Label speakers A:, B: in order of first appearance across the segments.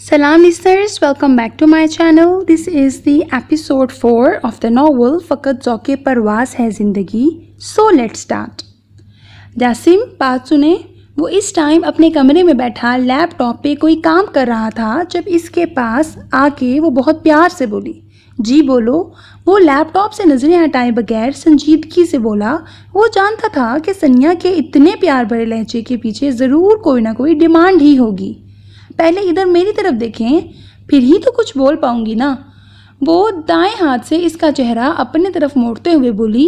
A: Salam listeners, welcome back to my channel. This is the episode 4 of the novel फ़कत ज़ौक़े परवाज़ है ज़िंदगी. So let's start. Jasim बात सुने. वो इस टाइम अपने कमरे में बैठा लैपटॉप पे कोई काम कर रहा था जब इसके पास आके वो बहुत प्यार से बोली, जी बोलो. वो लैपटॉप से नज़रें हटाए बगैर संजीदगी से बोला. वो जानता था कि सनिया के इतने प्यार भरे लहजे के पीछे ज़रूर कोई ना कोई डिमांड ही होगी. पहले इधर मेरी तरफ देखें, फिर ही तो कुछ बोल पाऊंगी ना. वो दाएं हाथ से इसका चेहरा अपने तरफ मोड़ते हुए बोली.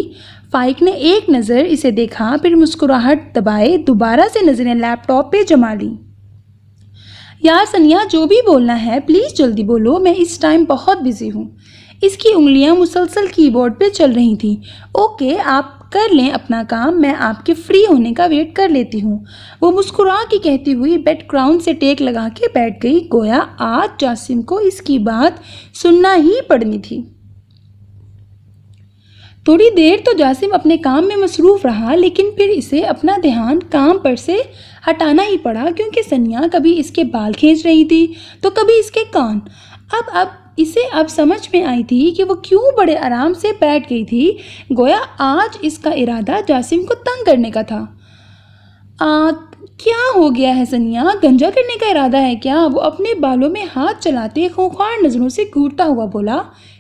A: फाइक ने एक नज़र इसे देखा, फिर मुस्कुराहट दबाए दोबारा से नज़रें लैपटॉप पे जमा ली. यार सनिया, जो भी बोलना है प्लीज़ जल्दी बोलो, मैं इस टाइम बहुत बिजी हूँ. इसकी उंगलियां मुसलसल कीबोर्ड पे चल रही थीं. ओके, आप कर लें अपना काम, मैं आपके फ्री होने का वेट कर लेती हूँ. वो मुस्कुरा के कहती हुई बैकग्राउंड से टेक लगा के बैठ गई, गोया आज जासिम को इसकी बात सुनना ही पड़नी थी. थोड़ी देर तो जासिम अपने काम में मसरूफ़ रहा, लेकिन फिर इसे अपना ध्यान काम पर से हटाना ही पड़ा, क्योंकि सनिया कभी इसके बाल खींच रही थी तो कभी इसके कान. अब इसे समझ में आई थी कि वो क्यों बड़े आराम से बैठ गई थी. गोया आज इसका इरादा जासिम को तंग करने का था. क्या हो गया है सनिया, गंजा करने का इरादा है क्या? वो अपने बालों में हाथ चलाते खूंखार नज़रों से घूरता हुआ बोला,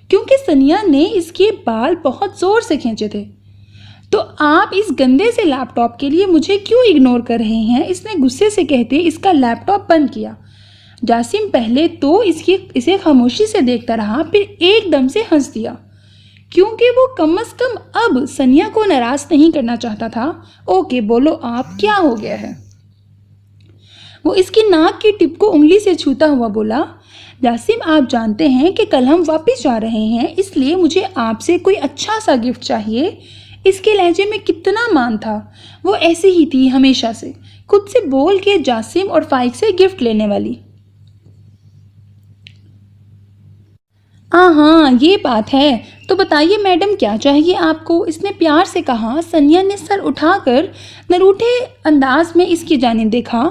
A: क्योंकि सनिया ने इसके बाल बहुत ज़ोर से खींचे थे. तो आप इस गंदे से लैपटॉप के लिए मुझे क्यों इग्नोर कर रहे हैं? इसने गुस्से से कहते इसका लैपटॉप बंद किया. जासिम पहले तो इसे खामोशी से देखता रहा, फिर एकदम से हंस दिया, क्योंकि वो कम से कम अब सनिया को नाराज़ नहीं करना चाहता था. ओके बोलो, आप क्या हो गया है? वो इसकी नाक की टिप को उंगली से छूता हुआ बोला. जासिम, आप जानते हैं कि कल हम वापस जा रहे हैं, इसलिए मुझे आपसे कोई अच्छा सा गिफ्ट चाहिए. इसके लहजे में कितना मान था. वो ऐसी ही थी हमेशा से, खुद से बोल के जासिम और फाइक से गिफ्ट लेने वाली. हाँ, ये बात है. तो बताइए मैडम, क्या चाहिए आपको? इसने प्यार से कहा. सनिया ने सर उठाकर नरूठे अंदाज में इसकी जानिब देखा.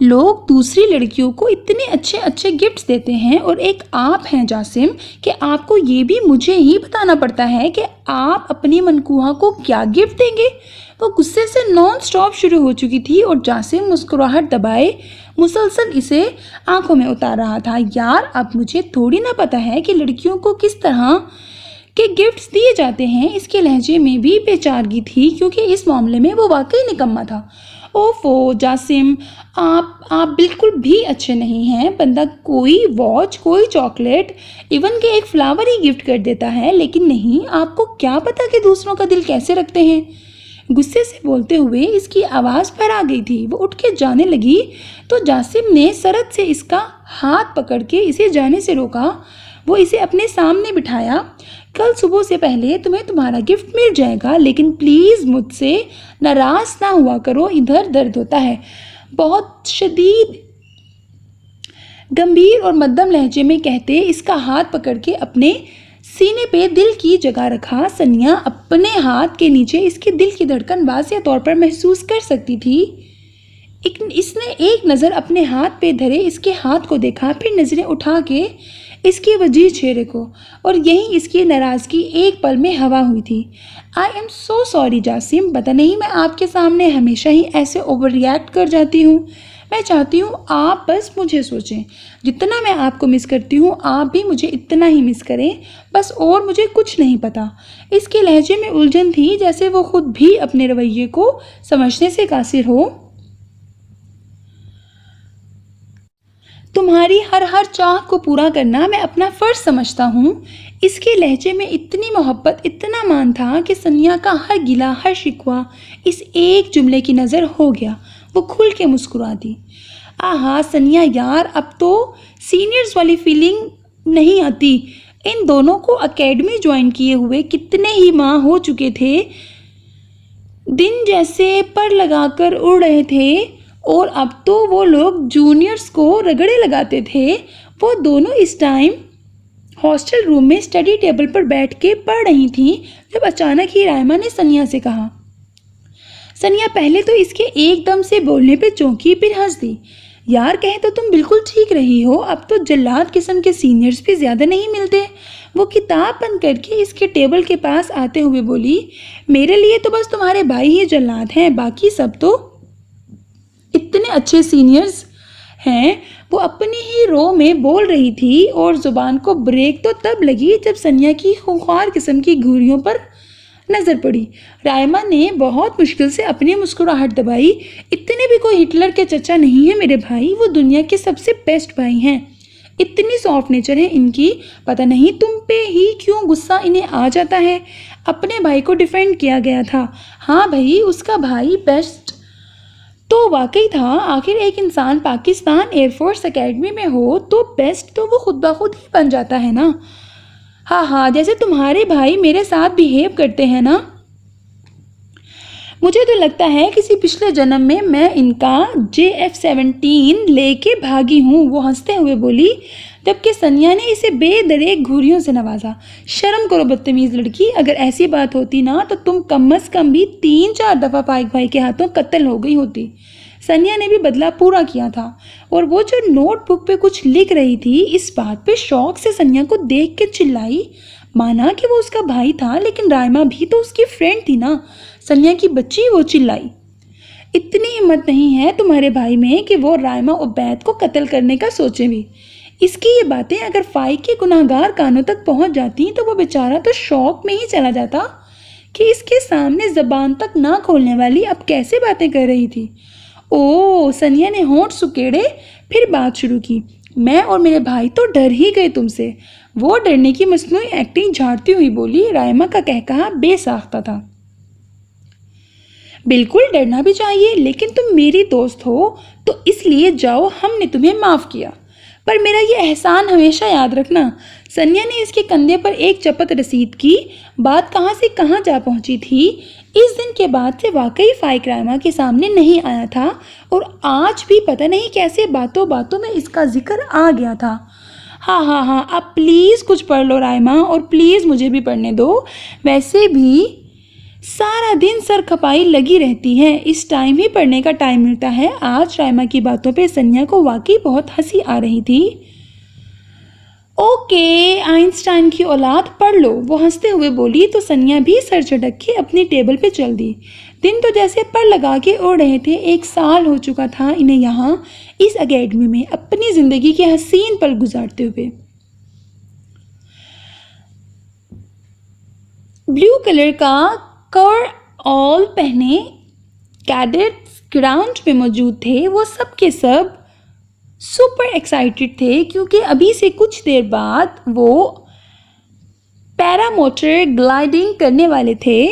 A: लोग दूसरी लड़कियों को इतने अच्छे अच्छे गिफ्ट्स देते हैं और एक आप हैं जासिम कि आपको ये भी मुझे ही बताना पड़ता है कि आप अपनी मनकूहा को क्या गिफ्ट देंगे. वो गुस्से से नॉन स्टॉप शुरू हो चुकी थी और जासिम मुस्कुराहट दबाए मुसलसल इसे आंखों में उतार रहा था. यार, अब मुझे थोड़ी ना पता है कि लड़कियों को किस तरह के गिफ्ट्स दिए जाते हैं. इसके लहजे में भी बेचारगी थी, क्योंकि इस मामले में वो वाकई निकम्मा था. ओफो जासिम, आप बिल्कुल भी अच्छे नहीं हैं. बंदा कोई वॉच, कोई चॉकलेट, इवन के एक फ्लावर ही गिफ्ट कर देता है, लेकिन नहीं, आपको क्या पता कि दूसरों का दिल कैसे रखते हैं. गुस्से से बोलते हुए इसकी आवाज़ पर आ गई थी. वो उठ के जाने लगी तो जासिम ने सरद से इसका हाथ पकड़ के इसे जाने से रोका. वो इसे अपने सामने बिठाया. कल सुबह से पहले तुम्हें तुम्हारा गिफ्ट मिल जाएगा, लेकिन प्लीज़ मुझसे नाराज़ ना हुआ करो. इधर दर्द होता है बहुत शदीद. गंभीर और मध्यम लहजे में कहते इसका हाथ पकड़ के अपने सीने पे दिल की जगह रखा. सनिया अपने हाथ के नीचे इसके दिल की धड़कन वाज़ेह तौर पर महसूस कर सकती थी. इसने एक नज़र अपने हाथ पे धरे इसके हाथ को देखा, फिर नज़रें उठा के इसके वजीह चेहरे को, और यहीं इसकी नाराज़गी एक पल में हवा हुई थी. I am so sorry Jasim, पता नहीं मैं आपके सामने हमेशा ही ऐसे ओवर रिएक्ट कर जाती हूँ. मैं चाहती हूँ आप बस मुझे सोचें. जितना मैं आपको मिस करती हूँ आप भी मुझे इतना ही मिस करें, बस, और मुझे कुछ नहीं पता. इसके लहजे में उलझन थी, जैसे वो खुद भी अपने रवैये को समझने से कासिर हो. तुम्हारी हर चाह को पूरा करना मैं अपना फ़र्ज़ समझता हूँ. इसके लहजे में इतनी मोहब्बत, इतना मान था कि सनिया का हर गिला, हर शिकवा इस एक जुमले की नज़र हो गया. वो खुल के मुस्कुरा दी. आहा सनिया यार, अब तो सीनियर्स वाली फीलिंग नहीं आती. इन दोनों को एकेडमी ज्वाइन किए हुए कितने ही माह हो चुके थे. दिन जैसे पर लगाकर उड़ रहे थे, और अब तो वो लोग जूनियर्स को रगड़े लगाते थे. वो दोनों इस टाइम हॉस्टल रूम में स्टडी टेबल पर बैठ के पढ़ रही थीं, जब अचानक ही रायमा ने सनिया से कहा. सनिया पहले तो इसके एकदम से बोलने पे चौंकी, फिर हंस दी. यार कहे तो तुम बिल्कुल ठीक रही हो, अब तो जल्लाद किस्म के सीनियर्स भी ज़्यादा नहीं मिलते। वो किताब बंद करके इसके टेबल के पास आते हुए बोली, मेरे लिए तो बस तुम्हारे भाई ही जल्लाद हैं, बाकी सब तो इतने अच्छे सीनियर्स हैं। वो अपनी ही रो में बोल रही थी और जुबान को ब्रेक तो तब लगी जब सनिया की खूंखार किस्म की घुरियों पर नजर पड़ी। रायमा ने बहुत मुश्किल से अपनी मुस्कुराहट दबाई। इतने भी कोई हिटलर के चचा नहीं है मेरे भाई, वो दुनिया के सबसे बेस्ट भाई हैं। इतनी सॉफ्ट नेचर है इनकी, पता नहीं तुम पे ही क्यों गुस्सा इन्हें आ जाता है। अपने भाई को डिफेंड किया गया था। हाँ भाई, उसका भाई बेस्ट तो वाकई था। आखिर एक इंसान पाकिस्तान एयरफोर्स एकेडमी में हो तो बेस्ट तो वो खुद ब खुद ही बन जाता है ना। हाँ हाँ, जैसे तुम्हारे भाई मेरे साथ बिहेव करते हैं ना। मुझे तो लगता है किसी पिछले जन्म में मैं इनका JF-17 लेके भागी हूँ, वो हंसते हुए बोली, जबकि सनिया ने इसे बेदरेक घूरियों से नवाजा। शर्म करो बदतमीज़ लड़की, अगर ऐसी बात होती ना तो तुम कम से कम भी 3-4 दफ़ा पाइक भाई के हाथों कत्ल हो गई होती। सनिया ने भी बदला पूरा किया था और वो जो नोटबुक पे कुछ लिख रही थी, इस बात पे शौक से सनिया को देख के चिल्लाई। माना कि वो उसका भाई था, लेकिन रायमा भी तो उसकी फ्रेंड थी ना। सनिया की बच्ची वो चिल्लाई, इतनी हिम्मत नहीं है तुम्हारे भाई में कि वो रायमा उबैद को कत्ल करने का सोचे भी। इसकी ये बातें अगर फाइक के गुनाहगार कानों तक पहुंच जाती तो वो बेचारा तो शौक में ही चला जाता कि इसके सामने ज़बान तक ना खोलने वाली अब कैसे बातें कर रही थी। ओ, सनिया ने होंठ सुकेड़े फिर बात शुरू की। मैं और मेरे भाई तो डर ही गए तुमसे। वो डरने की मसनूई एक्टिंग झाड़ती हुई बोली। रायमा का कहकहा बेसाख्ता था। बिल्कुल डरना भी चाहिए, लेकिन तुम मेरी दोस्त हो तो इसलिए जाओ, हमने तुम्हें माफ़ किया, पर मेरा ये एहसान हमेशा याद रखना। सनिया ने इसके कंधे पर एक चपत रसीद की। बात कहाँ से कहाँ जा पहुँची थी। इस दिन के बाद से वाकई फाइक रायमा के सामने नहीं आया था और आज भी पता नहीं कैसे बातों बातों में इसका जिक्र आ गया था। हाँ हाँ हाँ, अब प्लीज़ कुछ पढ़ लो रायमा, और प्लीज़ मुझे भी पढ़ने दो। वैसे भी सारा दिन सर खपाई लगी रहती है, इस टाइम ही पढ़ने का टाइम मिलता है। आज रायमा की बातों पे सनिया को वाकई बहुत हंसी आ रही थी। ओके, आइंस्टाइन की औलाद पढ़ लो, वो हंसते हुए बोली तो सनिया भी सर झटक के अपनी टेबल पे चल दी। दिन तो जैसे पर लगा के उड़ रहे थे। 1 साल हो चुका था इन्हें यहाँ इस एकेडमी में अपनी ज़िंदगी के हसीन पल गुजारते हुए। ब्लू कलर का कवर ऑल पहने कैडेट्स ग्राउंड में मौजूद थे। वो सब के सब सुपर एक्साइटेड थे क्योंकि अभी से कुछ देर बाद वो पैरामोटर ग्लाइडिंग करने वाले थे।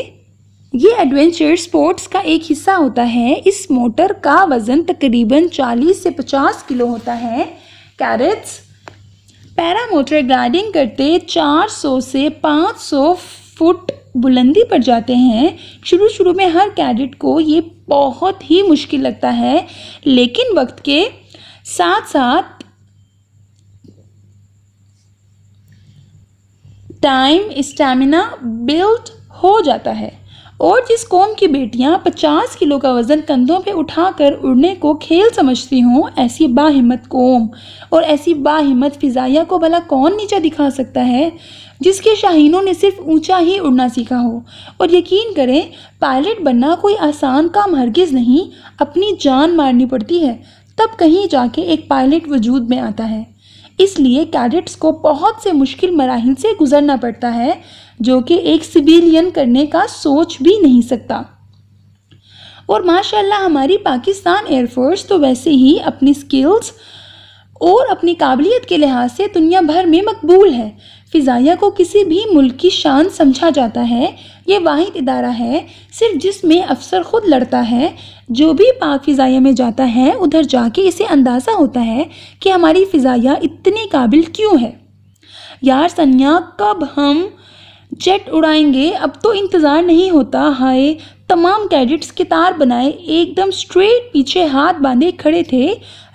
A: ये एडवेंचर स्पोर्ट्स का एक हिस्सा होता है। इस मोटर का वज़न तकरीबन 40 से 50 किलो होता है। कैडेट्स पैरामोटर ग्लाइडिंग करते 400 से 500 फुट बुलंदी पर जाते हैं। शुरू में हर कैडेट को ये बहुत ही मुश्किल लगता है, लेकिन वक्त के साथ साथ टाइम स्टैमिना बिल्ड हो जाता है। और जिस कौम की बेटियां 50 किलो का वज़न कंधों पे उठाकर उड़ने को खेल समझती हों, ऐसी बाहिम्मत कौम और ऐसी बाहिम्मत फ़िज़ाइया को भला कौन नीचा दिखा सकता है, जिसके शाहीनों ने सिर्फ ऊंचा ही उड़ना सीखा हो। और यकीन करें, पायलट बनना कोई आसान काम हरगिज़ नहीं। अपनी जान मारनी पड़ती है, तब कहीं जाके एक पायलट वजूद में आता है। इसलिए कैडेट्स को बहुत से मुश्किल मराहिल से गुजरना पड़ता है, जो कि एक सिविलियन करने का सोच भी नहीं सकता। और माशाल्लाह हमारी पाकिस्तान एयरफोर्स तो वैसे ही अपनी स्किल्स और अपनी काबिलियत के लिहाज से दुनिया भर में मकबूल है। फ़िज़ाइया को किसी भी मुल्क की शान समझा जाता है। ये वाहिद इदारा है सिर्फ जिसमें अफसर ख़ुद लड़ता है। जो भी पाक फ़िज़ाइया में जाता है, उधर जाके इसे अंदाज़ा होता है कि हमारी फ़िज़ाइया इतनी काबिल क्यों है। यार सनिया, कब हम जेट उड़ाएंगे, अब तो इंतज़ार नहीं होता। हाय। तमाम कैडेट्स कतार बनाए एकदम स्ट्रेट पीछे हाथ बांधे खड़े थे।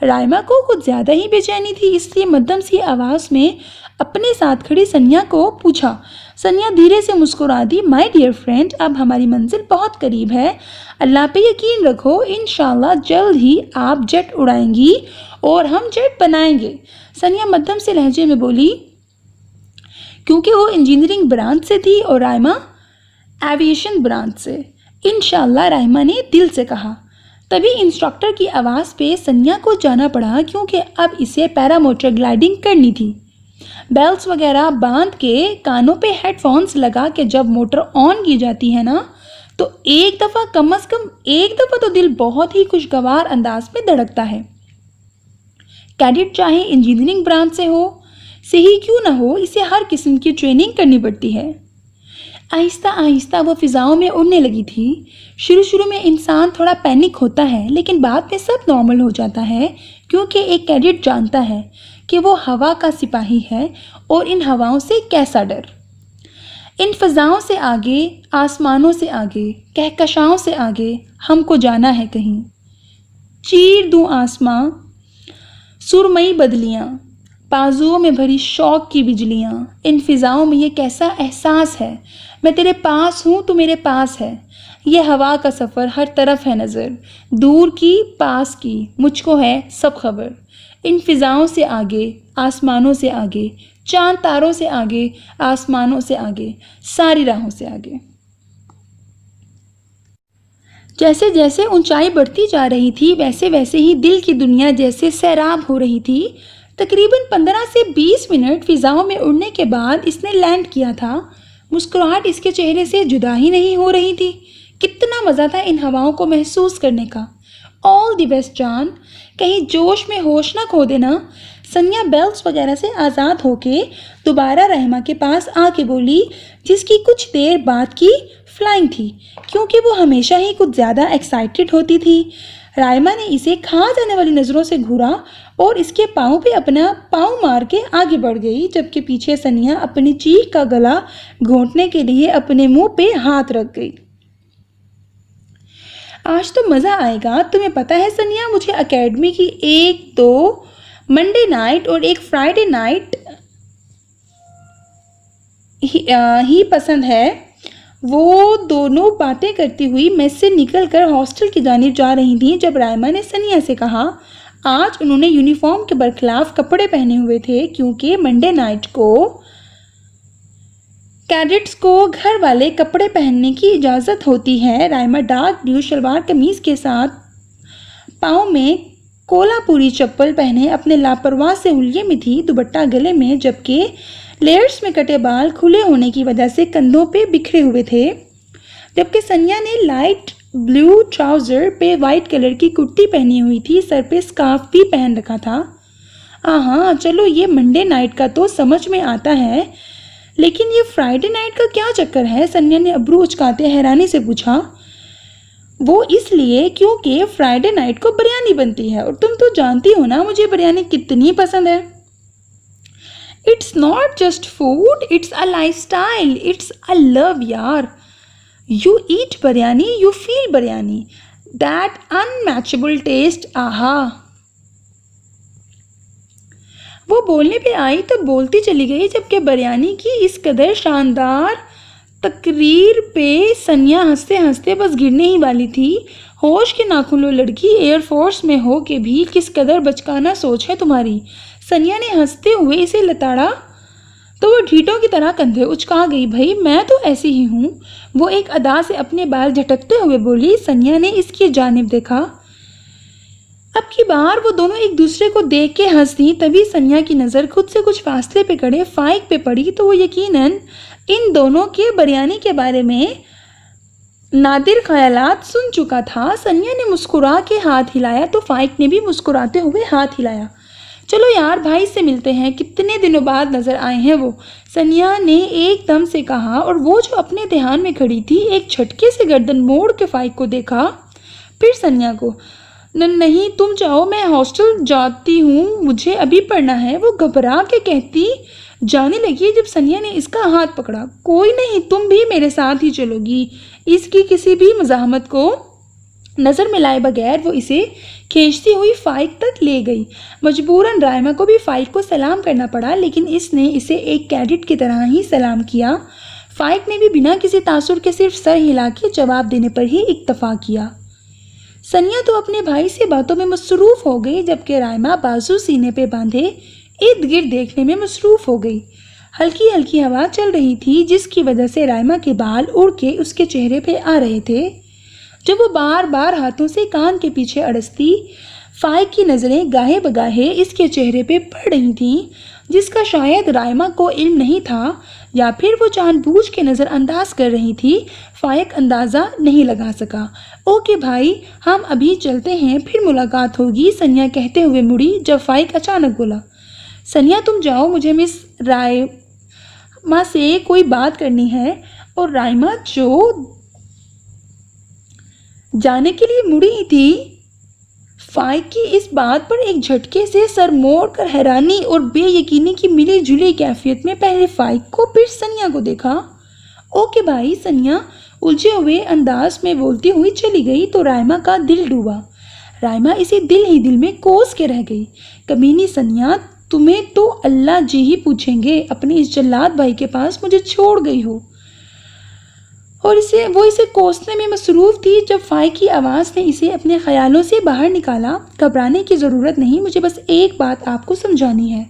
A: राइमा को कुछ ज़्यादा ही बेचैनी थी, इसलिए मध्यम सी आवाज़ में अपने साथ खड़ी सनिया को पूछा। सनिया धीरे से मुस्कुरा दी। माय डियर फ्रेंड, अब हमारी मंजिल बहुत करीब है। अल्लाह पे यकीन रखो, इंशाल्लाह जल्द ही आप जेट उड़ाएंगी और हम जेट बनाएंगे। सनिया मध्यम से लहजे में बोली, क्योंकि वो इंजीनियरिंग ब्रांच से थी और राइमा एविएशन ब्रांच से। इंशाल्लाह, राइमा ने दिल से कहा। तभी इंस्ट्रक्टर की आवाज़ पे सनिया को जाना पड़ा, क्योंकि अब इसे पैरामोटर ग्लाइडिंग करनी थी। बेल्ट वगैरह बांध के कानों पे हेडफोन्स लगा के जब मोटर ऑन की जाती है ना, तो एक दफ़ा कम से कम एक दफ़ा तो दिल बहुत ही खुशगवार अंदाज में धड़कता है। कैडेट चाहे इंजीनियरिंग ब्रांच से हो, से ही क्यों ना हो, इसे हर किस्म की ट्रेनिंग करनी पड़ती है। आहिस्ता आहिस्ता वो फिज़ाओं में उड़ने लगी थी। शुरू में इंसान थोड़ा पैनिक होता है, लेकिन बाद में सब नॉर्मल हो जाता है, क्योंकि एक कैडेट जानता है कि वो हवा का सिपाही है और इन हवाओं से कैसा डर। इन फ़ज़ाओं से आगे, आसमानों से आगे, कहकशाओं से आगे हमको जाना है कहीं। चीर दूँ आसमां, सुरमई बदलियाँ, बाजुओं में भरी शौक की बिजलियाँ। इन फिज़ाओं में ये कैसा एहसास है, मैं तेरे पास हूँ, तू मेरे पास है। ये हवा का सफ़र, हर तरफ है नज़र, दूर की पास की, मुझको है सब खबर। इन फिज़ाओं से आगे, आसमानों से आगे, चांद तारों से आगे, आसमानों से आगे, सारी राहों से आगे। जैसे जैसे ऊंचाई बढ़ती जा रही थी, वैसे वैसे ही दिल की दुनिया जैसे सैराब हो रही थी। तकरीबन 15 से 20 मिनट फिज़ाओं में उड़ने के बाद इसने लैंड किया था। मुस्कुराहट इसके चेहरे से जुदा ही नहीं हो रही थी। कितना मज़ा था इन हवाओं को महसूस करने का। ऑल द बेस्ट जान, कहीं जोश में होश ना खो देना। सनिया बेल्ट वगैरह से आज़ाद होके दोबारा रहमा के पास आके बोली, जिसकी कुछ देर बाद की फ्लाइंग थी, क्योंकि वो हमेशा ही कुछ ज़्यादा एक्साइटेड होती थी। राइमा ने इसे खा जाने वाली नज़रों से घूरा और इसके पाँव पे अपना पाँव मार के आगे बढ़ गई, जबकि पीछे सनिया अपनी चीख का गला घोंटने के लिए अपने मुंह पे हाथ रख गई। आज तो मज़ा आएगा। तुम्हें पता है सनिया, मुझे एकेडमी की एक तो मंडे नाइट और एक फ्राइडे नाइट ही पसंद है। वो दोनों बातें करती हुई मेस से निकलकर हॉस्टल की जानिब जा रही थी, जब राइमा ने सनिया से कहा। आज उन्होंने यूनिफॉर्म के बरखिलाफ कपड़े पहने हुए थे, क्योंकि मंडे नाइट को कैडेट्स को घर वाले कपड़े पहनने की इजाज़त होती है। राइमा डार्क ब्लू शलवार कमीज़ के साथ पाँव में कोलापुरी चप्पल पहने अपने लापरवाह से हुलिये में थी, दुपट्टा गले में, जबकि लेयर्स में कटे बाल खुले होने की वजह से कंधों पे बिखरे हुए थे। जबकि सनिया ने लाइट ब्लू ट्राउज़र पे वाइट कलर की कुर्ती पहनी हुई थी, सर पे स्कार्फ भी पहन रखा था। हाँ, चलो ये मंडे नाइट का तो समझ में आता है, लेकिन ये फ्राइडे नाइट का क्या चक्कर है? सनिया ने अब्रू उचकाते हैरानी से पूछा। वो इसलिए क्योंकि फ्राइडे नाइट को बिरयानी बनती है, और तुम तो जानती हो ना मुझे बिरयानी कितनी पसंद है। It's not just food, it's a lifestyle, it's a love यार। You eat biryani, you feel biryani, that unmatchable taste, आहा। वो बोलने पे आई तो बोलती चली गई, जबकि बिरयानी की इस कदर शानदार तकरीर पे सनिया हंसते हंसते बस गिरने ही वाली थी। होश के नाखुनों लड़की, एयरफोर्स में हो के भी किस कदर बचकाना सोच है तुम्हारी। सनिया ने हंसते हुए इसे लताड़ा तो वो ढीठों की तरह कंधे उचका गई। भाई मैं तो ऐसी ही हूँ, वो एक अदा से अपने बाल झटकते हुए बोली। सनिया ने इसकी जानिब देखा। अब की बार वो दोनों एक दूसरे को देख के हंस दी। तभी सनिया की नज़र खुद से कुछ फासले पे खड़े फाइक पे पड़ी, तो वो यकीनन इन दोनों के बिरयानी के बारे में नादिर ख्यालात सुन चुका था। सनिया ने मुस्कुरा के हाथ हिलाया तो फाइक ने भी मुस्कुराते हुए हाथ हिलाया। चलो यार, भाई से मिलते हैं, कितने दिनों बाद नज़र आए हैं वो, सनिया ने एकदम से कहा। और वो जो अपने ध्यान में खड़ी थी, एक झटके से गर्दन मोड़ के फाइक को देखा, फिर सनिया को। नहीं तुम जाओ, मैं हॉस्टल जाती हूँ, मुझे अभी पढ़ना है, वो घबरा के कहती। जाने लगी जब सनिया ने इसका हाथ पकड़ा। कोई नहीं, तुम भी मेरे साथ ही चलोगी। इसकी किसी भी मज़ाहमत को नज़र में लाए बगैर वो इसे खींचती हुई फाइक तक ले गई। मजबूरन राइमा को भी फाइक को सलाम करना पड़ा, लेकिन इसने इसे एक कैडेट की तरह ही सलाम किया। फाइक ने भी बिना किसी तासुर के सिर्फ सर हिला के जवाब देने पर ही इक्तफा किया। सनिया तो अपने भाई से बातों में मसरूफ़ हो गई, जबकि राइमा बाजू सीने पे बांधे इर्द गिर्द देखने में मसरूफ़ हो गई। हल्की हल्की हवा चल रही थी, जिसकी वजह से राइमा के बाल उड़ के उसके चेहरे पे आ रहे थे। जब वो बार बार हाथों से कान के पीछे अड़सती, फाइक की नज़रें गाहे बगाहे इसके चेहरे पे पड़ रही थीं, जिसका शायद राइमा को इल्म नहीं था या फिर वो जानबूझ के नज़रअंदाज कर रही थी। फाइक अंदाज़ा नहीं लगा सका। ओके भाई, हम अभी चलते हैं, फिर मुलाकात होगी, सनिया कहते हुए मुड़ी, जब फाइक अचानक बोला, सनिया तुम जाओ, मुझे मिस राइमा से कोई बात करनी है। और राइमा जो जाने के लिए मुड़ी थी, फाइक की इस बात पर एक झटके से सर मोड़कर हैरानी और बेयकीनी की मिली जुली कैफियत में पहले फाइक को फिर सनिया को देखा। ओके भाई, सनिया उलझे हुए अंदाज में बोलती हुई चली गई तो राइमा का दिल डूबा। राइमा इसे दिल ही दिल में कोस के रह गई। कमीनी सनिया, तुम्हें तो अल्लाह जी ही पूछेंगे, अपने इस जल्लाद भाई के पास मुझे छोड़ गई हो। और इसे कोसने में मसरूफ़ थी जब फाइक की आवाज़ ने इसे अपने ख्यालों से बाहर निकाला। घबराने की ज़रूरत नहीं, मुझे बस एक बात आपको समझानी है,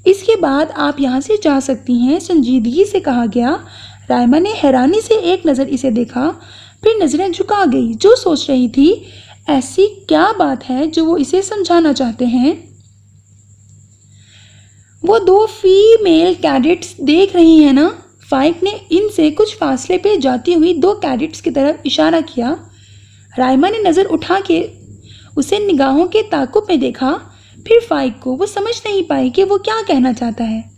A: इसके बाद आप यहाँ से जा सकती हैं, संजीदगी से कहा गया। राइमा ने हैरानी से एक नज़र इसे देखा, फिर नज़रें झुका गई, जो सोच रही थी ऐसी क्या बात है जो वो इसे समझाना चाहते हैं। वो दो फीमेल कैडेट्स देख रही हैं ना? फाइक ने इनसे कुछ फासले पे जाती हुई दो कैडेट्स की तरफ इशारा किया। राइमा ने नज़र उठा के उसे निगाहों के ताक़ुब में देखा, फिर फाइक को। वो समझ नहीं पाई कि वो क्या कहना चाहता है।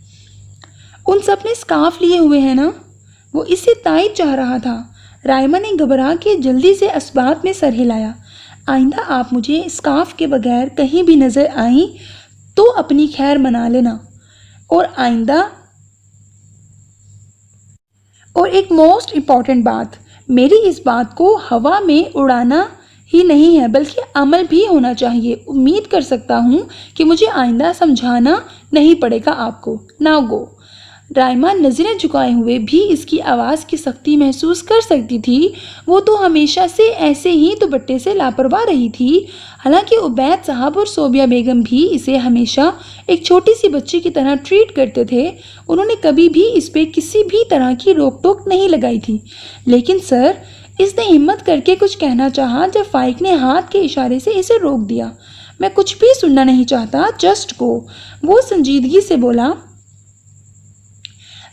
A: उन सब ने स्कार्फ लिए हुए हैं ना? वो इससे तायद चाह रहा था। राइमा ने घबरा के जल्दी से असबाब में सर हिलाया। आइंदा आप मुझे स्कार्फ के बगैर कहीं भी नज़र आई तो अपनी खैर मना लेना। और एक मोस्ट इम्पॉर्टेंट बात, मेरी इस बात को हवा में उड़ाना ही नहीं है, बल्कि अमल भी होना चाहिए। उम्मीद कर सकता हूँ कि मुझे आइंदा समझाना नहीं पड़ेगा आपको। Now go. राइमा नज़रें झुकाए हुए भी इसकी आवाज़ की सख्ती महसूस कर सकती थी। वो तो हमेशा से ऐसे ही दुपट्टे से लापरवाह रही थी। हालांकि उबैद साहब और सोबिया बेगम भी इसे हमेशा एक छोटी सी बच्ची की तरह ट्रीट करते थे। उन्होंने कभी भी इस पे किसी भी तरह की रोक टोक नहीं लगाई थी। लेकिन सर, इसने हिम्मत करके कुछ कहना चाहा, जब फाइक ने हाथ के इशारे से इसे रोक दिया। मैं कुछ भी सुनना नहीं चाहता, जस्ट गो। वो संजीदगी से बोला।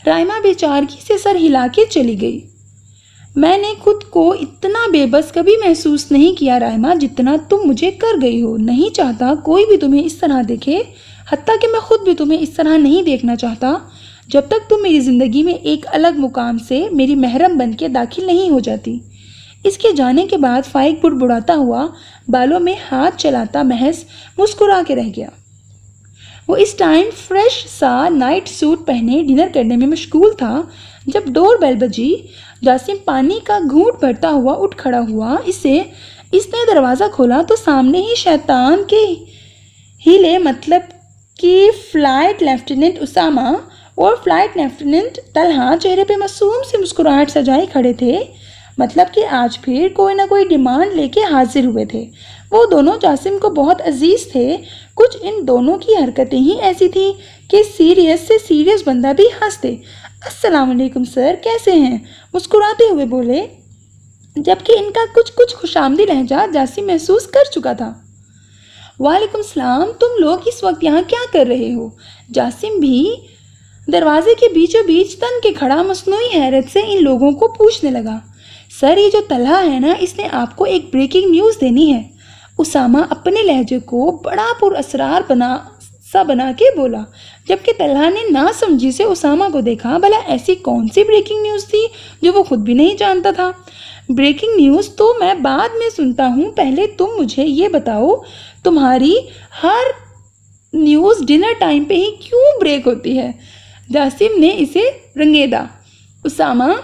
A: राइमा बेचारगी से सर हिला के चली गई। मैंने खुद को इतना बेबस कभी महसूस नहीं किया राइमा, जितना तुम मुझे कर गई हो। नहीं चाहता कोई भी तुम्हें इस तरह देखे, हत्ता कि मैं खुद भी तुम्हें इस तरह नहीं देखना चाहता, जब तक तुम मेरी ज़िंदगी में एक अलग मुकाम से मेरी महरम बन के दाखिल नहीं हो जाती। इसके जाने के बाद फाइक बुड़बुड़ाता हुआ बालों में हाथ चलाता महज मुस्कुरा के रह गया। वो इस टाइम फ्रेश सा नाइट सूट पहने डिनर करने में मशगूल था। जब डोर बेल बजी, जासिम पानी का घूंट भरता हुआ उठ खड़ा हुआ। इसने दरवाज़ा खोला तो सामने ही शैतान के हीले, मतलब कि फ्लाइट लेफ्टिनेंट उसामा और फ्लाइट लेफ्टिनेंट तलहा चेहरे पे मासूम सी मुस्कुराहट सजाए खड़े थे। मतलब कि आज फिर कोई ना कोई डिमांड लेके हाजिर हुए थे। वो दोनों जासिम को बहुत अजीज थे। कुछ इन दोनों की हरकतें ही ऐसी थीं कि सीरियस से सीरियस बंदा भी हंस दे। अस्सलाम वालेकुम सर, कैसे हैं? मुस्कुराते हुए बोले, जबकि इनका कुछ खुशामदी लहजा जासिम महसूस कर चुका था। वालेकुम सलाम, तुम लोग इस वक्त यहाँ क्या कर रहे हो? जासिम भी दरवाजे के बीचों बीच तन के खड़ा मसनूई हैरत से इन लोगों को पूछने लगा। सर, ये जो तलहा है ना, इसने आपको एक ब्रेकिंग न्यूज़ देनी है। उसामा अपने लहजे को बड़ा पुरअसरार बना के बोला, जबकि तलहा ने ना समझी से उसामा को देखा। भला ऐसी कौन सी ब्रेकिंग न्यूज़ थी जो वो खुद भी नहीं जानता था? ब्रेकिंग न्यूज़ तो मैं बाद में सुनता हूँ, पहले तुम मुझे ये बताओ, तुम्हारी हर न्यूज़ डिनर टाइम पे ही क्यों ब्रेक होती है? जासिम ने इसे रंगेदा। उसामा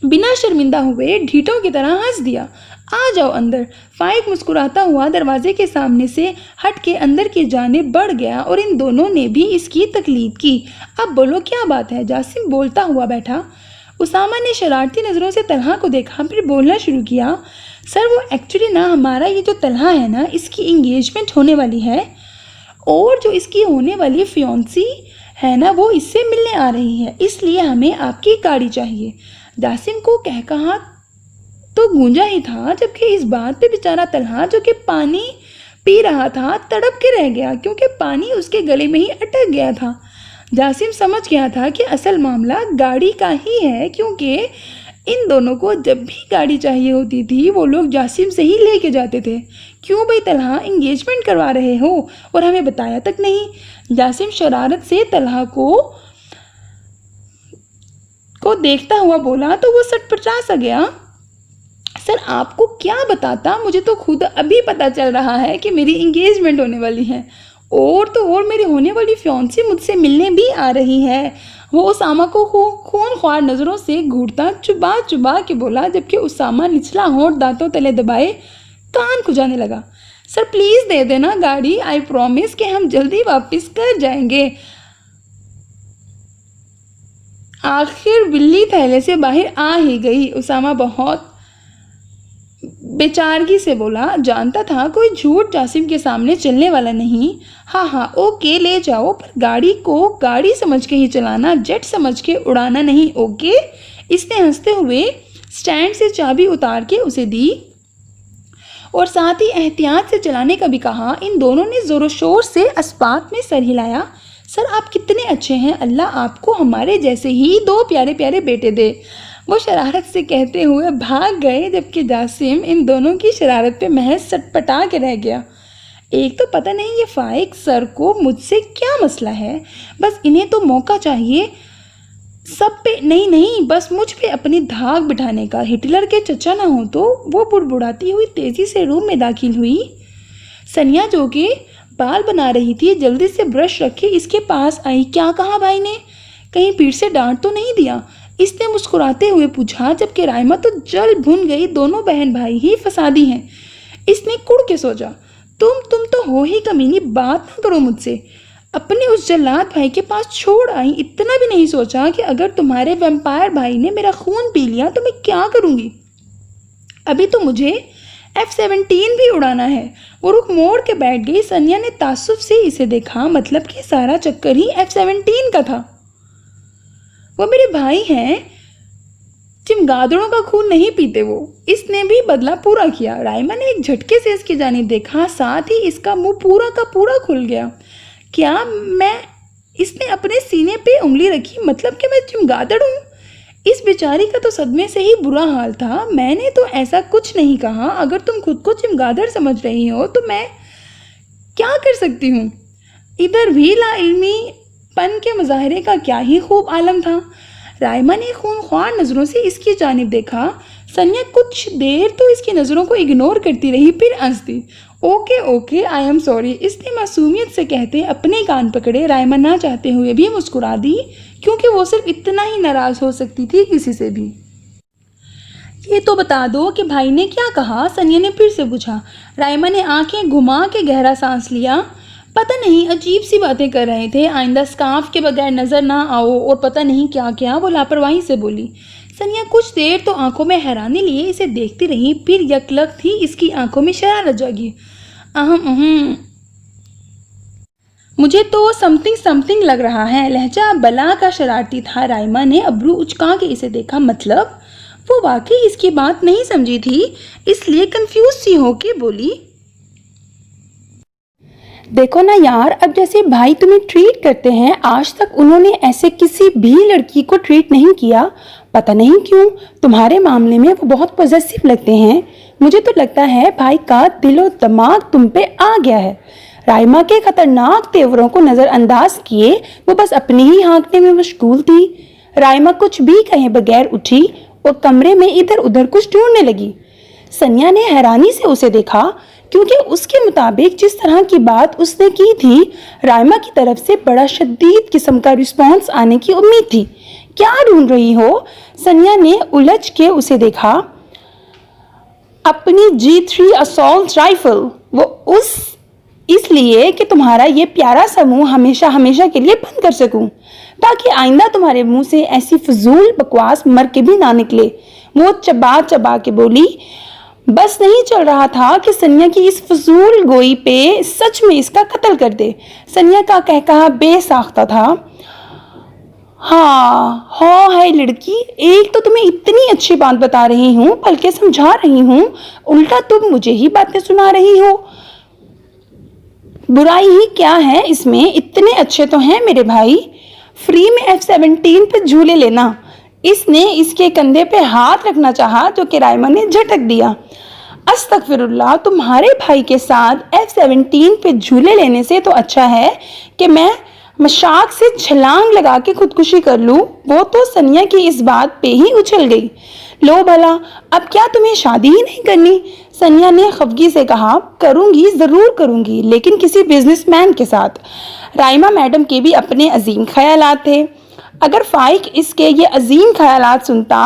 A: बिना शर्मिंदा हुए ढीठों की तरह हंस दिया। आ जाओ अंदर। फाइक मुस्कुराता हुआ दरवाजे के सामने से हट के अंदर की जानिब बढ़ गया और इन दोनों ने भी इसकी तकलीद की। अब बोलो क्या बात है? जासिम बोलता हुआ बैठा। उसामा ने शरारती नज़रों से तलहा को देखा, फिर बोलना शुरू किया। सर वो एक्चुअली ना हमारा ये जो तलहा है ना, इसकी इंगेजमेंट होने वाली है और जो इसकी होने वाली फियोंसी है ना, वो इससे मिलने आ रही है, इसलिए हमें आपकी गाड़ी चाहिए। जासिम को कह कहा तो गूंजा ही था, जबकि इस बात पे बेचारा तलहा जो कि पानी पी रहा था तड़प के रह गया, क्योंकि पानी उसके गले में ही अटक गया था। जासिम समझ गया था कि असल मामला गाड़ी का ही है, क्योंकि इन दोनों को जब भी गाड़ी चाहिए होती थी वो लोग जासिम से ही लेके जाते थे। क्यों भाई तलहा, इंगेजमेंट करवा रहे हो और हमें बताया तक नहीं? जासिम शरारत से तलहा को देखता हुआ बोला तो वो सटपटा सा गया। सर आपको क्या बताता, मुझे तो खुद अभी पता चल रहा है कि मेरी इंगेजमेंट होने वाली है और तो और मेरी होने वाली फियांसी मुझसे मिलने भी आ रही है। वो उसामा को खून ख्वार नज़रों से घूरता चुबा चुबा के बोला, जबकि उसामा निचला होंठ दांतों तले दबाए कान खुजाने लगा। सर प्लीज़ दे देना गाड़ी, आई प्रॉमिस कि हम जल्दी वापस कर जाएंगे। आखिर बिल्ली थैले से बाहर आ ही गई। उसामा बहुत बेचारगी से बोला, जानता था कोई झूठ जासिम के सामने चलने वाला नहीं। हाँ ओके ले जाओ, पर गाड़ी को गाड़ी समझ के ही चलाना, जेट समझ के उड़ाना नहीं, ओके? इसने हंसते हुए स्टैंड से चाबी उतार के उसे दी और साथ ही एहतियात से चलाने का भी कहा। इन दोनों ने ज़ोर शोर से अस्पात में सर हिलाया। सर आप कितने अच्छे हैं, अल्लाह आपको हमारे जैसे ही 2 प्यारे प्यारे बेटे दे, वो शरारत से कहते हुए भाग गए, जबकि जासिम इन दोनों की शरारत पे महज सटपटा के रह गया। एक तो पता नहीं ये फाइक सर को मुझसे क्या मसला है, बस इन्हें तो मौका चाहिए सब पे, नहीं बस मुझ पे अपनी धाक बिठाने का। हिटलर के चचा ना हो तो। वो बुड़बुड़ाती हुई तेज़ी से रूम में दाखिल हुई। सनिया जो कि बाल बना रही थी जल्दी से ब्रश रखे इसके पास आई। क्या कहा भाई ने? कहीं पीठ से डांट तो नहीं दिया? इसने मुस्कुराते हुए पूछा, जबकि राइमा तो जल भुन गई। दोनों बहन भाई ही फसादी हैं। इसने कुड़ के सोचा, तुम तो हो ही कमीनी, बात ना करो मुझसे। अपने उस जल्लाद भाई के पास छोड़ आई। इतना भी नहीं सोचा कि अगर तुम्हारे वैम्पायर भाई ने मेरा खून पी लिया तो मैं क्या करूँगी? अभी तो मुझे F-17 भी उड़ाना है। वो रुख मोड़ के बैठ गई। सनिया ने तासुफ से इसे देखा, मतलब कि सारा चक्कर ही F-17 का था। वो मेरे भाई हैं, चिमगादड़ों का खून नहीं पीते वो। इसने भी बदला पूरा किया। राइमा ने एक झटके से इसकी जानिब देखा, साथ ही इसका मुंह पूरा का पूरा खुल गया। क्या मैं? इसने अपने सीने पे उंगली रखी, मतलब कि मैं चिमगादड़ हूँ? इस बेचारी का तो सदमे से ही बुरा हाल था। मैंने तो ऐसा कुछ नहीं कहा। अगर तुम खुद को चिमगादड़ समझ रही हो तो मैं क्या कर सकती हूँ? इधर भी लाइल्मी पन के मुजाहरे का क्या ही खूब आलम था। राइमा ने खूनख्वार नज़रों से इसकी जानिब देखा। सनिया कुछ देर तो इसकी नज़रों को इग्नोर करती रही, फिर हंस दी। ओके आई एम सॉरी, इसने मासूमियत से कहते अपने कान पकड़े। राइमा ना चाहते हुए भी मुस्कुरा दी, क्योंकि वो सिर्फ इतना ही नाराज़ हो सकती थी किसी से भी। ये तो बता दो कि भाई ने क्या कहा? सनिया ने फिर से पूछा। राइमा ने आंखें घुमा के गहरा सांस लिया। पता नहीं, अजीब सी बातें कर रहे थे। आइंदा स्कार्फ के बगैर नज़र ना आओ और पता नहीं क्या क्या, वो लापरवाही से बोली। सनिया कुछ देर तो आंखों में हैरानी लिए इसे देखती रही, फिर यकलक थी इसकी आंखों में शरारत जागी। मुझे तो समथिंग लग रहा है। लहजा बला का शरारती था। राइमा ने अब्रू उचका के इसे देखा। मतलब? वो वाकई इसकी बात नहीं समझी थी, इसलिए कंफ्यूज सी होके बोली, देखो ना यार, अब जैसे भाई तुम्हें ट्रीट करते हैं, आज तक उन्होंने ऐसे किसी भी लड़की को ट्रीट नहीं किया। पता नहीं क्यों तुम्हारे मामले में वो बहुत पॉजेसिव लगते हैं। मुझे तो लगता है भाई का दिलो दिमाग तुम पे आ गया है। राइमा के खतरनाक तेवरों को नज़रअंदाज किए वो बस अपनी ही हाँकने में मशगूल थी। राइमा कुछ भी कहे बगैर उठी और कमरे में इधर उधर कुछ ढूंढने लगी। सनिया ने हैरानी से उसे देखा। क्योंकि उसके मुताबिक जिस तरह की बात उसने की थी, राइमा की तरफ से बड़ा शदीद किस्म का रिस्पॉन्स आने की उम्मीद थी। क्या ढूंढ रही हो? सनिया ने उलझ के उसे देखा। अपनी G3 असॉल्ट राइफल। वो इसलिए कि तुम्हारा ये प्यारा सा मुंह हमेशा हमेशा के लिए बंद कर सकूं, ताकि आइंदा तुम्हारे मुंह से ऐसी फजूल बकवास मर के भी ना निकले। वो चबा चबा के बोली। बस नहीं चल रहा था कि सनिया की इस फजूल गोई पे सच में इसका कत्ल कर दे। सनिया का कहकहा बेसाख्ता था। हाँ है लड़की, एक तो तुम्हें इतनी अच्छी बात बता रही हूँ, बल्कि समझा रही हूँ, उल्टा तुम मुझे ही बातें सुना रही हो। बुराई ही क्या है इसमें? इतने अच्छे तो हैं मेरे भाई। फ्री में F-17 पे झूले लेना। इसने इसके कंधे पे हाथ रखना चाहा, जो कि राइमा ने झटक दिया। अस्तगफिरुल्लाह, तुम्हारे भाई के साथ F-17 पे झूले लेने से तो अच्छा है कि मैं मशाक से छलांग लगा के खुदकुशी कर लूं। वो तो सनिया की इस बात पे ही उछल गई। लो भला, अब क्या तुम्हें शादी ही नहीं करनी? सनिया ने खफगी से कहा। करूंगी, जरूर करूंगी, लेकिन किसी बिजनेसमैन के साथ। राइमा मैडम के भी अपने अजीम ख्यालात थे। अगर फाइक इसके ये अजीम ख्यालात सुनता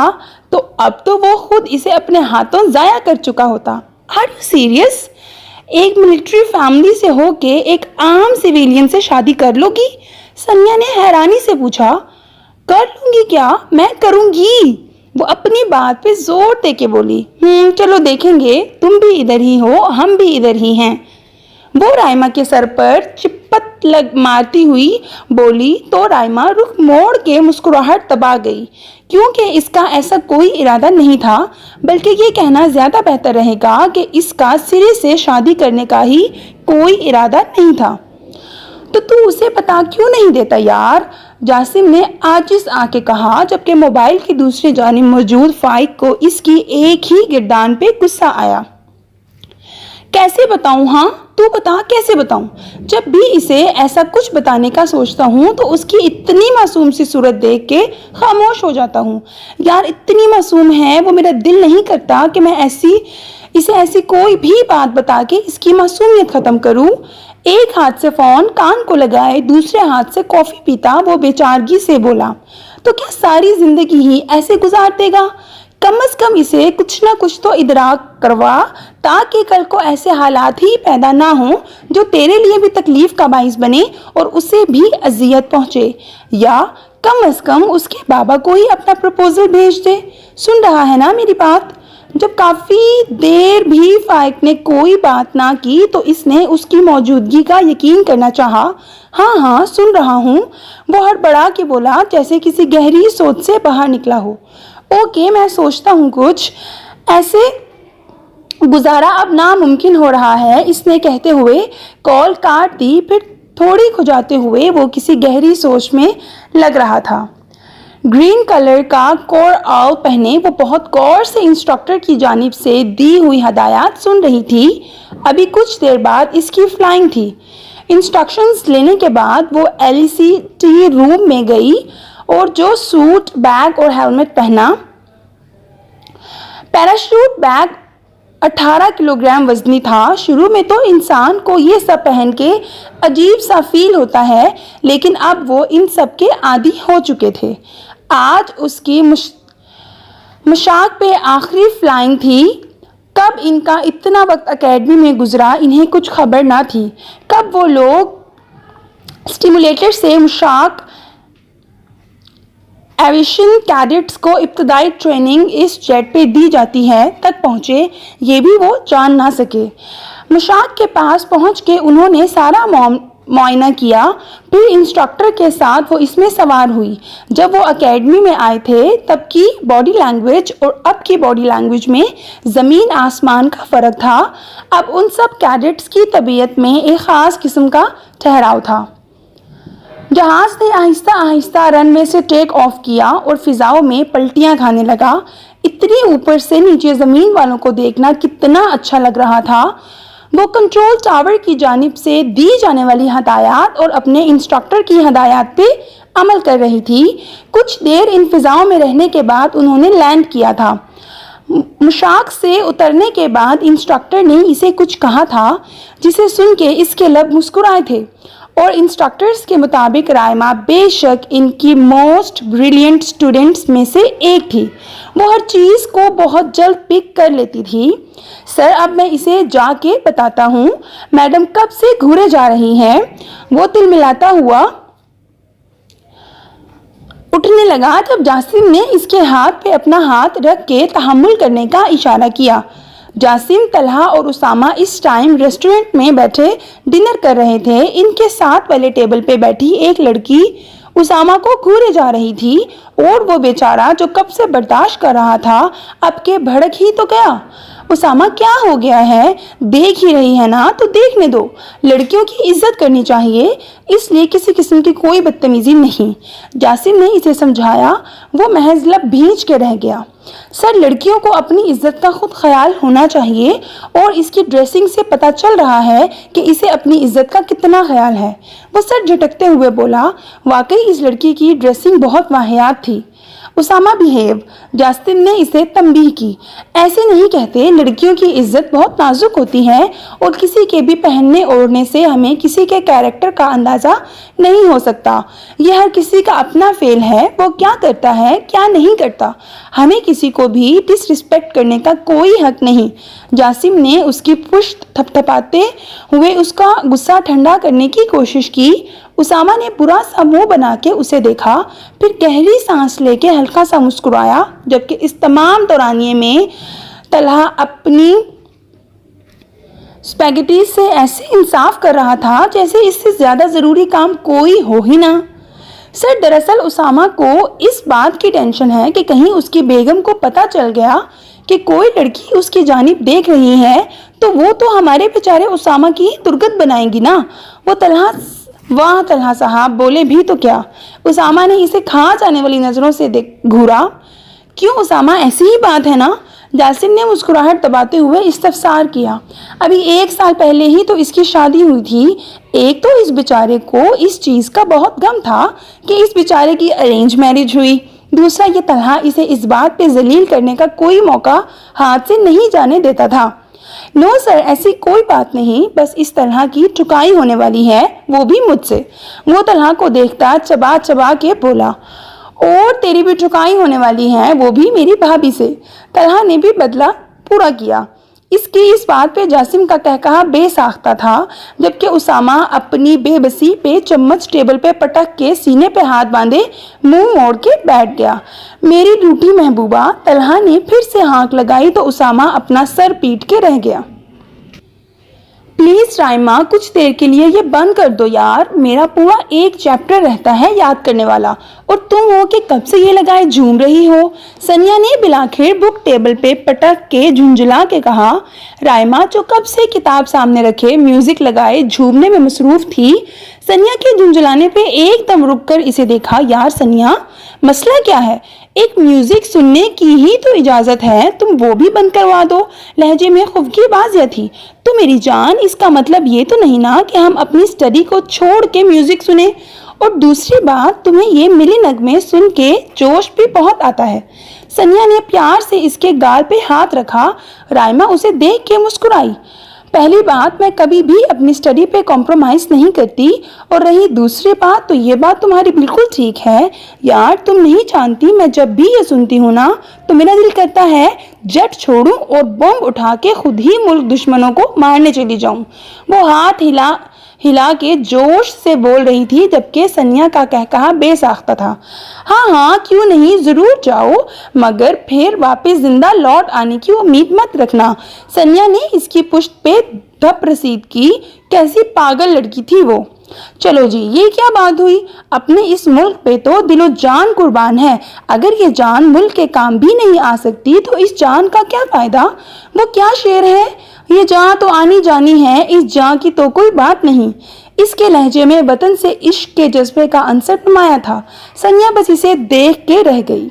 A: तो अब तो वो खुद इसे अपने हाथों जाया कर चुका होता। Are you serious? एक मिलिट्री फैमिली से होके एक आम सिविलियन से शादी कर लोगी? सनिया ने हैरानी से पूछा। कर लूंगी क्या? मैं करूंगी। वो अपनी बात पे जोर दे के बोली। चलो देखेंगे, तुम भी इधर ही हो, हम भी इधर ही हैं। वो राइमा के सर पर चिपट मारती हुई बोली तो राइमा रुख मोड़ के मुस्कुराहट दबा गई, क्योंकि इसका ऐसा कोई इरादा नहीं था, बल्कि ये कहना ज्यादा बेहतर रहेगा कि इसका सिरे से शादी करने का ही कोई इरादा नहीं था। तो तू उसे पता क्यों नहीं देता यार? जासिम ने आजिज आके कहा, जबकि मोबाइल की दूसरी जानिब मौजूद फाइक को इसकी एक ही गिरदान पे गुस्सा आया। कैसे बताऊं? हाँ तू बता, कैसे बताऊं? जब भी इसे ऐसा कुछ बताने का सोचता हूँ तो उसकी इतनी मासूम सी सूरत देख के खामोश हो जाता हूँ। यार इतनी मासूम है वो, मेरा दिल नहीं करता कि मैं इसे ऐसी कोई भी बात बता के इसकी मासूमियत खत्म करूँ। एक हाथ से फोन कान को लगाए, दूसरे हाथ से कॉफी पीता वो बेचारगी से बोला, तो क्या सारी जिंदगी ही ऐसे गुजार देगा? कम से कम इसे कुछ ना कुछ तो इदराक करवा, ताकि कल को ऐसे हालात ही पैदा ना हो जो तेरे लिए भी तकलीफ का बाइस बने और उसे भी अजियत पहुंचे। या कम से कम उसके बाबा को ही अपना प्रपोजल भेज दे। सुन रहा है ना मेरी बात? जब काफी देर भी फाइक ने कोई बात ना की तो इसने उसकी मौजूदगी का यकीन करना चाहा। हाँ हाँ सुन रहा हूँ, वो हड़बड़ा के बोला, जैसे किसी गहरी सोच से बाहर निकला हो। ओके, मैं सोचता हूँ कुछ ऐसे गुजारा अब नामुमकिन हो रहा है, इसने कहते हुए कॉल काट दी। फिर थोड़ी खुजाते हुए वो किसी गहरी सोच में लग रहा था। ग्रीन कलर का कोरऑल पहने वो बहुत गौर से इंस्ट्रक्टर की जानिब से दी हुई हदायत सुन रही थी। अभी कुछ देर बाद इसकी फ्लाइंग थी। इंस्ट्रक्शंस लेने के बाद वो LCT रूम में गई और जो सूट, बैग और हेलमेट पहना। पैराशूट बैग 18 किलोग्राम वजनी था। शुरू में तो इंसान को ये सब पहन के अजीब सा फील होता है, लेकिन अब वो इन सब के आदी हो चुके थे। आज उसकी मशाक पे आखिरी फ्लाइंग थी। कब इनका इतना वक्त एकेडमी में गुजरा इन्हें कुछ खबर ना थी। कब वो लोग स्टिमुलेटर से मशाक एविएशन कैडेट्स को इब्तदाई ट्रेनिंग इस जेट पे दी जाती है तक पहुँचे, ये भी वो जान ना सके। मशाक के पास पहुँच के उन्होंने सारा मुआयना किया। फिर इंस्ट्रक्टर के साथ वो इसमें सवार हुई। जब वो एकेडमी में आए थे तब की बॉडी लैंग्वेज और अब की बॉडी लैंग्वेज में ज़मीन आसमान का फ़र्क था। अब उन सब कैडेट्स की तबीयत में एक ख़ास किस्म का ठहराव था। जहाज ने आहिस्ता आहिस्ता रनवे से टेक ऑफ किया और फिजाओं में पलटियां खाने लगा। इतनी ऊपर से नीचे ज़मीन वालों को देखना कितना अच्छा लग रहा था। वो कंट्रोल टावर की जानिब से दी जाने वाली हदायत और अपने इंस्ट्रक्टर की हदायत पे अमल कर रही थी। कुछ देर इन फिजाओं में रहने के बाद उन्होंने लैंड किया था। मुशाक से उतरने के बाद इंस्ट्रक्टर ने इसे कुछ कहा था जिसे सुन के इसके लब मुस्कुराए थे। और इंस्ट्रक्टर्स के मुताबिक राइमा बेशक इनकी मोस्ट ब्रिलियंट स्टूडेंट्स में से एक थी। वो हर चीज़ को बहुत जल्द पिक कर लेती थी। सर, अब मैं इसे जाके बताता हूँ। मैडम कब से घूरे जा रही हैं। वो तिलमिलाता हुआ उठने लगा जब जासिम ने इसके हाथ पे अपना हाथ रख के तहम्मुल करने का इशारा किया। जासिम, तलहा और उसामा इस टाइम रेस्टोरेंट में बैठे डिनर कर रहे थे। इनके साथ वाले टेबल पे बैठी एक लड़की उसामा को घूरे जा रही थी और वो बेचारा जो कब से बर्दाश्त कर रहा था अब के भड़क ही तो गया। उसामा, क्या हो गया है? देख ही रही है ना, तो देखने दो। लड़कियों की इज्जत करनी चाहिए, इसलिए किसी किस्म की कोई बदतमीजी नहीं। जासिम ने इसे समझाया। वो महज लब भींच के रह गया। सर, लड़कियों को अपनी इज्जत का खुद ख्याल होना चाहिए और इसकी ड्रेसिंग से पता चल रहा है कि इसे अपनी इज्जत का कितना ख्याल है। वो सर झटकते हुए बोला। वाकई इस लड़की की ड्रेसिंग बहुत वाहियात थी। उसामा, बिहेव। जासिम ने इसे तंबीह की। ऐसे नहीं कहते, लड़कियों की इज्जत बहुत नाजुक होती है और किसी के भी पहनने ओढ़ने से हमें किसी के कैरेक्टर का अंदाज़ा नहीं हो सकता। यह हर किसी का अपना फेल है, वो क्या करता है क्या नहीं करता। हमें किसी को भी डिसरिस्पेक्ट करने का कोई हक नहीं। जासिम ने उसकी पुश्त थपथपाते हुए उसका गुस्सा ठंडा करने की कोशिश की। उसामा ने बुरा सा मुंह बना के उसे देखा, फिर गहरी सांस लेके हल्का सा मुस्कुराया। जबकि इस तमाम दौरानिए में तलहा अपनी स्पैगेटी से ऐसे इंसाफ कर रहा था जैसे इससे ज़्यादा ज़रूरी काम कोई हो ही ना। सर, दरअसल उसामा को इस बात की टेंशन है कि कहीं उसकी बेगम को पता चल गया कि कोई लड़की उसकी जानिब देख रही है तो वो तो हमारे बेचारे उसामा की दुर्गत बनाएंगी ना। वो तलहा, वाह तलहा साहब, बोले भी तो क्या। उसामा ने इसे खा जाने वाली नज़रों से घूरा। क्यों उसामा, ऐसी ही बात है ना? जासिम ने मुस्कुराहट दबाते हुए इस्तफसार किया। अभी 1 साल पहले ही तो इसकी शादी हुई थी। एक तो इस बेचारे को इस चीज़ का बहुत गम था कि इस बेचारे की अरेंज मैरिज हुई। दूसरा, ये तलहा इसे इस बात पे जलील करने का कोई मौका हाथ से नहीं जाने देता था। नो सर, ऐसी कोई बात नहीं, बस इस तरह की चुकाई होने वाली है, वो भी मुझसे। वो तलहा को देखता चबा चबा के बोला। और तेरी भी चुकाई होने वाली है, वो भी मेरी भाभी से। तलहा ने भी बदला पूरा किया। इसकी इस बात पे जासिम का कहकहा बेसाख्ता था, जबकि उसामा अपनी बेबसी पे चम्मच टेबल पे पटक के सीने पे हाथ बांधे मुंह मोड़ के बैठ गया। मेरी रूठी महबूबा। तलहा ने फिर से हाँक लगाई तो उसामा अपना सर पीट के रह गया। प्लीज़ राइमा, कुछ देर के लिए ये बंद कर दो यार। मेरा पूरा एक चैप्टर रहता है याद करने वाला और तुम हो कि कब से ये लगाए झूम रही हो। सनिया ने बिलाखिर बुक टेबल पे पटक के झुंझला के कहा। राइमा, जो कब से किताब सामने रखे म्यूजिक लगाए झूमने में मसरूफ थी, सनिया के झुंझलाने पे एकदम रुककर इसे देखा। यार सनिया, मसला क्या है? एक म्यूजिक सुनने की ही तो इजाजत है, तुम वो भी बंद करवा दो। लहजे में खुफगी बाजिया थी। तो मेरी जान, इसका मतलब ये तो नहीं ना कि हम अपनी स्टडी को छोड़ के म्यूजिक सुने। और दूसरी बात, तुम्हें ये मिली नगमे सुन के जोश भी बहुत आता है। सनिया ने प्यार से इसके गाल पे हाथ रखा। राइमा उसे देख के मुस्कुराई। पहली बात, मैं कभी भी अपनी स्टडी पे कॉम्प्रोमाइज़ नहीं करती, और रही दूसरी बात, तो ये बात तुम्हारी बिल्कुल ठीक है। यार, तुम नहीं जानती, मैं जब भी ये सुनती हूँ ना तो मेरा दिल करता है जट छोड़ूं और बम उठा के खुद ही मुल्क दुश्मनों को मारने चली जाऊं। वो हाथ हिला के जोश से बोल रही थी, जबकि सनिया का कहकहा बेसाख्ता था। हाँ हाँ, क्यों नहीं, ज़रूर जाओ, मगर फिर वापस जिंदा लौट आने की उम्मीद मत रखना। सनिया ने इसकी पुश्त पे धप रसीद की। कैसी पागल लड़की थी वो। चलो जी, ये क्या बात हुई? अपने इस मुल्क पे तो दिलो जान कुर्बान है। अगर ये जान मुल्क के काम भी नहीं आ सकती तो इस जान का क्या फ़ायदा? वो क्या शेर है, ये जान तो आनी जानी है, इस जान की तो कोई बात नहीं। इसके लहजे में वतन से इश्क के जज्बे का अंसर नुमाया था। सनिया बस इसे देख के रह गई।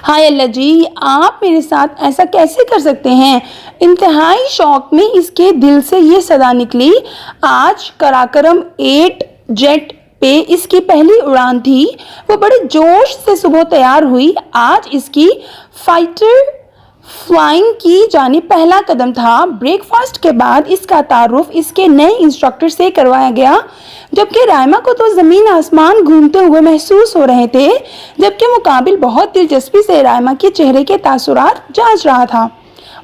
A: हाय अल्लाह जी, आप मेरे साथ ऐसा कैसे कर सकते हैं? इंतहाई शौक में इसके दिल से ये सदा निकली। आज कराकरम 8 जेट पे इसकी पहली उड़ान थी। वो बड़े जोश से सुबह तैयार हुई। आज इसकी फ्लाइंग की जानिब पहला कदम था। ब्रेकफास्ट के बाद इसका तारुफ इसके नए इंस्ट्रक्टर से करवाया गया, जबकि राइमा को तो ज़मीन आसमान घूमते हुए महसूस हो रहे थे, जबकि मुकाबिल बहुत दिलचस्पी से राइमा के चेहरे के तासुरात जांच रहा था।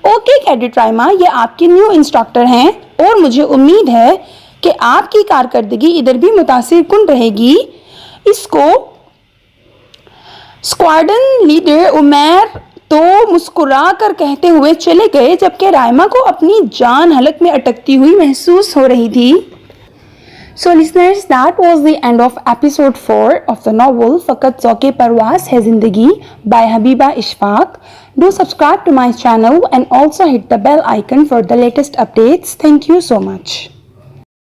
A: ओके कैडेट राइमा, ये आपके न्यू इंस्ट्रक्टर हैं और मुझे उम्मीद है कि आपकी कारकर्दगी इधर भी मुतासिर कुन रहेगी। इसको स्क्वाड्रन लीडर उमैर तो मुस्कुरा कर कहते हुए चले गए, जबकि राइमा को अपनी जान हलक में अटकती हुई महसूस हो रही थी। So listeners, that was the end of episode 4 of the novel Fakat Zauke Parwaaz Hai Zindagi by Habiba Ishfaq. Do subscribe to my channel and also hit the bell icon for the latest updates. Thank you so much.